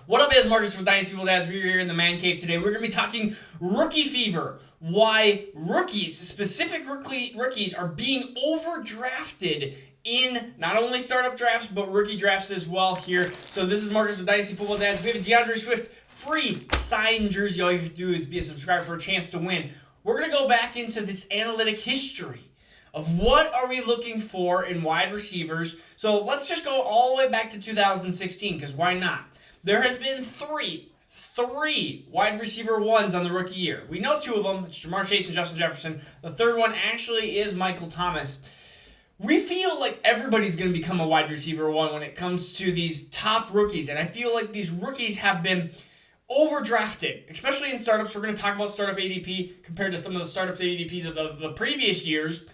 What up, is Marcus with Dynasty Dads? We're here in the man cave today. We're going to be talking rookie fever. Why rookies, specific rookies, are being overdrafted in not only startup drafts, but rookie drafts as well here. So this is Marcus with Dynasty Football Dads. We have a DeAndre Swift free signed jersey. All you have to do is be a subscriber for a chance to win. We're going to go back into this analytic history of what are we looking for in wide receivers. So let's just go all the way back to 2016, because why not? There has been three wide receiver ones on the rookie year. We know two of them. It's Jamar Chase and Justin Jefferson. The third one actually is Michael Thomas. We feel like everybody's going to become a wide receiver one when it comes to these top rookies, and I feel like these rookies have been overdrafted, especially in startups. We're going to talk about startup ADP compared to some of the startups ADPs of the previous years.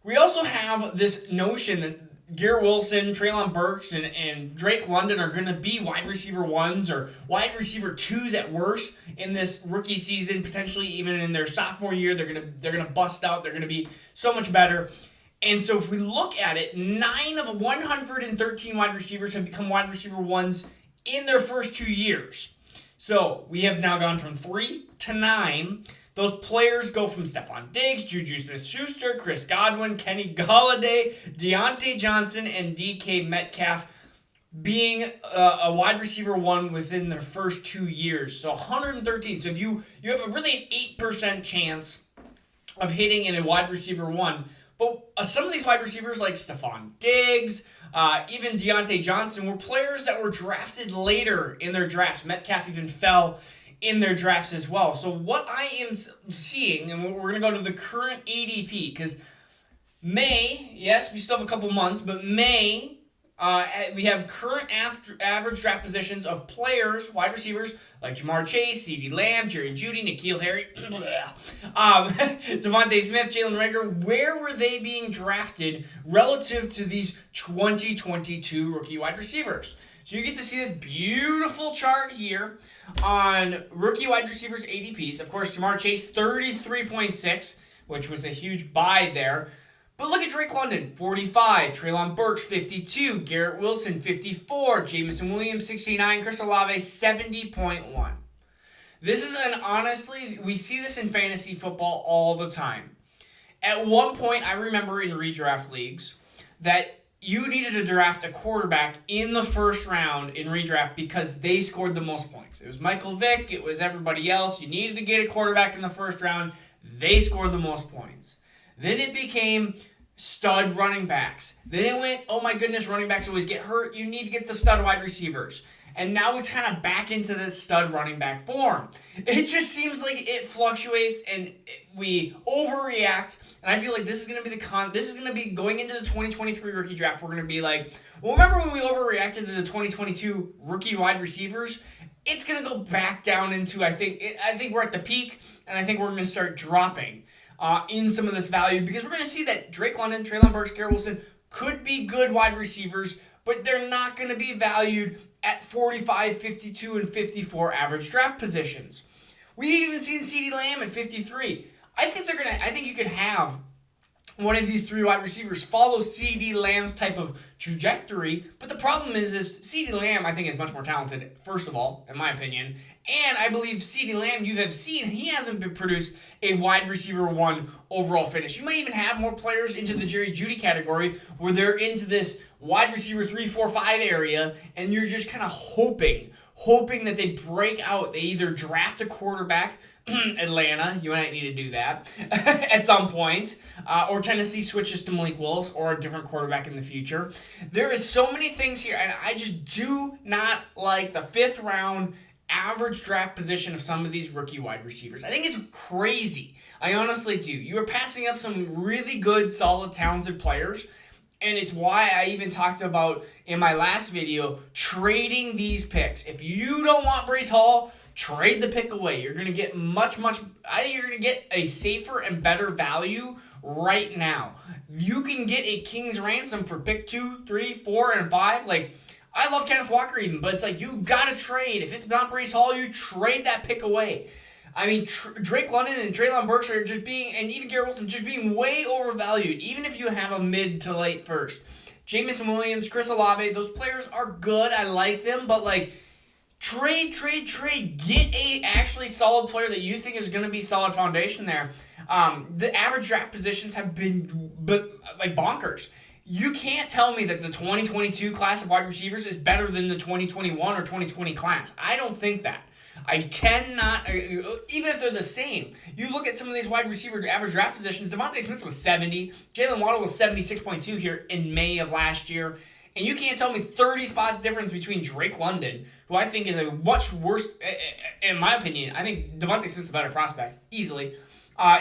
We also have this notion that Garrett Wilson, Treylon Burks, and Drake London are going to be wide receiver ones or wide receiver twos at worst in this rookie season. Potentially even in their sophomore year, they're gonna bust out. They're going to be so much better. And so if we look at it, 9 of 113 wide receivers have become wide receiver ones in their first 2 years. So we have now gone from 3 to 9. Those players go from Stephon Diggs, Juju Smith-Schuster, Chris Godwin, Kenny Golladay, Deontay Johnson, and DK Metcalf being a wide receiver one within their first 2 years. So 113. So if you have a really an 8% chance of hitting in a wide receiver one. But some of these wide receivers like Stephon Diggs, even Deontay Johnson, were players that were drafted later in their drafts. Metcalf even fell in their drafts as well. So what I am seeing, and we're going to go to the current ADP, because May, yes, we still have a couple months, but May, we have current average draft positions of players, wide receivers, like Jamar Chase, CeeDee Lamb, Jerry Jeudy, N'Keal Harry, Devontae Smith, Jalen Reagor. Where were they being drafted relative to these 2022 rookie wide receivers? So you get to see this beautiful chart here on rookie wide receivers ADPs. Of course, Jamar Chase, 33.6, which was a huge buy there. But look at Drake London, 45. Treylon Burks, 52. Garrett Wilson, 54. Jameson Williams, 69. Chris Olave, 70.1. This is honestly, we see this in fantasy football all the time. At one point, I remember in redraft leagues that you needed to draft a quarterback in the first round in redraft because they scored the most points. It was Michael Vick. It was everybody else. You needed to get a quarterback in the first round. They scored the most points. Then it became stud running backs. Then it went, oh my goodness, running backs always get hurt. You need to get the stud wide receivers. And now it's kind of back into this stud running back form. It just seems like it fluctuates and we overreact. And I feel like this is going to be this is going to be going into the 2023 rookie draft. We're going to be like, well, remember when we overreacted to the 2022 rookie wide receivers? It's going to go back down into, I think we're at the peak, and I think we're going to start dropping in some of this value, because we're going to see that Drake London, Treylon Burks, Garrett Wilson could be good wide receivers, but they're not going to be valued at 45, 52, and 54 average draft positions. We've even seen CeeDee Lamb at 53. I think you could have one of these 3 wide receivers follow CeeDee Lamb's type of trajectory, but the problem is CeeDee Lamb, I think, is much more talented, first of all, in my opinion. And I believe CeeDee Lamb, you have seen, he hasn't been produced a wide receiver one overall finish. You might even have more players into the Jerry Jeudy category where they're into this wide receiver 3, 4, 5 area, and you're just kind of hoping that they break out. They either draft a quarterback, Atlanta, you might need to do that at some point, or Tennessee switches to Malik Willis or a different quarterback in the future. There is so many things here, and I just do not like the 5th round average draft position of some of these rookie wide receivers. I think it's crazy. I honestly do. You are passing up some really good, solid, talented players, and it's why I even talked about in my last video trading these picks. If you don't want Breece Hall, trade the pick away. You're going to get I think you're going to get a safer and better value right now. You can get a king's ransom for pick 2, 3, 4, and 5. Like, I love Kenneth Walker even, but it's like you got to trade. If it's not Breece Hall, you trade that pick away. I mean, Drake London and Treylon Burks are just being, and even Garrett Wilson, just being way overvalued, even if you have a mid to late first. Jameson Williams, Chris Olave, those players are good. I like them, but like Trade. Get a actually solid player that you think is going to be solid foundation there. The average draft positions have been like bonkers. You can't tell me that the 2022 class of wide receivers is better than the 2021 or 2020 class. I don't think that. I cannot, even if they're the same. You look at some of these wide receiver average draft positions. Devontae Smith was 70. Jalen Waddle was 76.2 here in May of last year. And you can't tell me 30 spots difference between Drake London, who I think is a much worse, in my opinion. I think Devontae Smith's a better prospect, easily.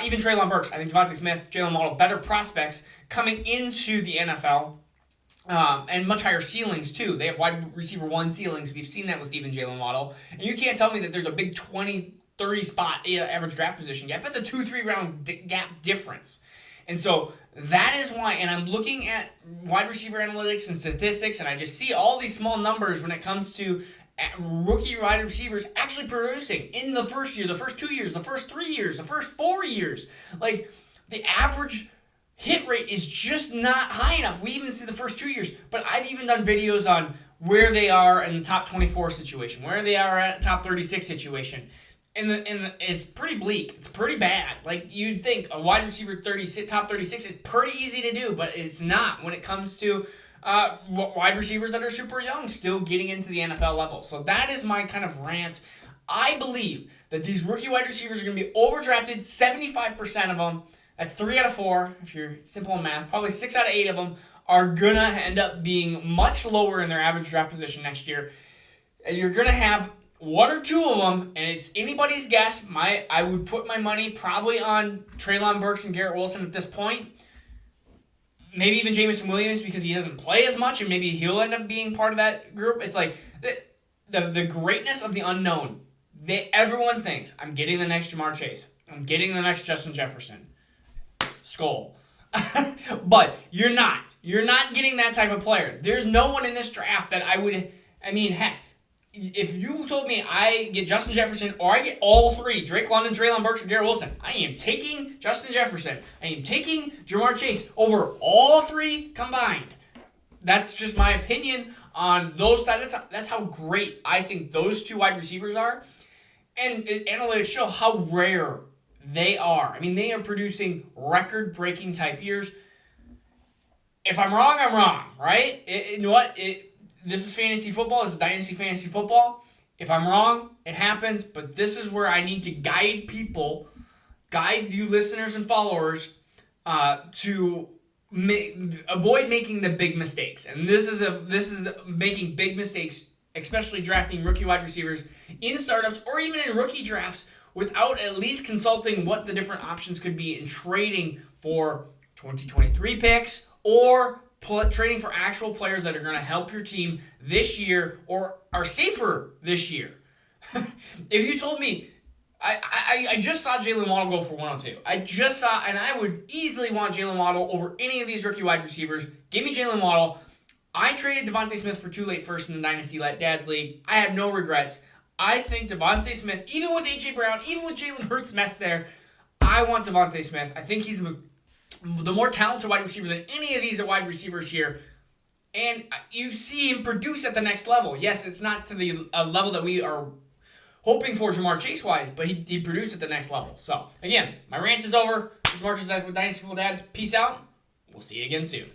Even Treylon Burks. I think Devontae Smith, Jalen Waddle, better prospects coming into the NFL. And much higher ceilings, too. They have wide receiver 1 ceilings. We've seen that with even Jalen Waddle. And you can't tell me that there's a big 20, 30 spot average draft position gap. That's a 2-3 round gap difference. And so that is why, and I'm looking at wide receiver analytics and statistics, and I just see all these small numbers when it comes to rookie wide receivers actually producing in the first year, the first 2 years, the first 3 years, the first 4 years. Like, the average hit rate is just not high enough. We even see the first 2 years, but I've even done videos on where they are in the top 24 situation, where they are at top 36 situation. And it's pretty bleak. It's pretty bad. Like, you'd think a wide receiver top 36 is pretty easy to do, but it's not when it comes to wide receivers that are super young still getting into the NFL level. So that is my kind of rant. I believe that these rookie wide receivers are going to be overdrafted, 75% of them. At 3 out of 4, if you're simple in math, probably 6 out of 8 of them are going to end up being much lower in their average draft position next year. And you're going to have 1 or 2 of them, and it's anybody's guess. I would put my money probably on Treylon Burks and Garrett Wilson at this point. Maybe even Jameson Williams because he doesn't play as much, and maybe he'll end up being part of that group. It's like the greatness of the unknown. Everyone thinks, I'm getting the next Jamar Chase. I'm getting the next Justin Jefferson. Skull. But you're not. You're not getting that type of player. There's no one in this draft that heck, if you told me I get Justin Jefferson or I get all 3, Drake London, Treylon Burks, and Garrett Wilson, I am taking Justin Jefferson. I am taking Jamar Chase over all 3 combined. That's just my opinion on those. That's how great I think those 2 wide receivers are. And analytics show how rare they are. I mean, they are producing record-breaking type years. If I'm wrong, I'm wrong, right? You know what? This is fantasy football. This is Dynasty fantasy football. If I'm wrong, it happens. But this is where I need to guide you listeners and followers, to avoid making the big mistakes. And this is making big mistakes, especially drafting rookie wide receivers in startups or even in rookie drafts without at least consulting what the different options could be in trading for 2023 picks or trading for actual players that are going to help your team this year or are safer this year. If you told me, I just saw Jalen Waddle go for 102. And I would easily want Jalen Waddle over any of these rookie wide receivers. Give me Jalen Waddle. I traded Devontae Smith for 2 late firsts in the Dynasty Dad's League. I have no regrets. I think Devontae Smith, even with A.J. Brown, even with Jalen Hurts' mess there, I want Devontae Smith. I think he's the more talented wide receiver than any of these wide receivers here. And you see him produce at the next level. Yes, it's not to the level that we are hoping for Jamar Chase-wise, but he produced at the next level. So, again, my rant is over. This is Marcus with Dynasty Football Dads. Peace out. We'll see you again soon.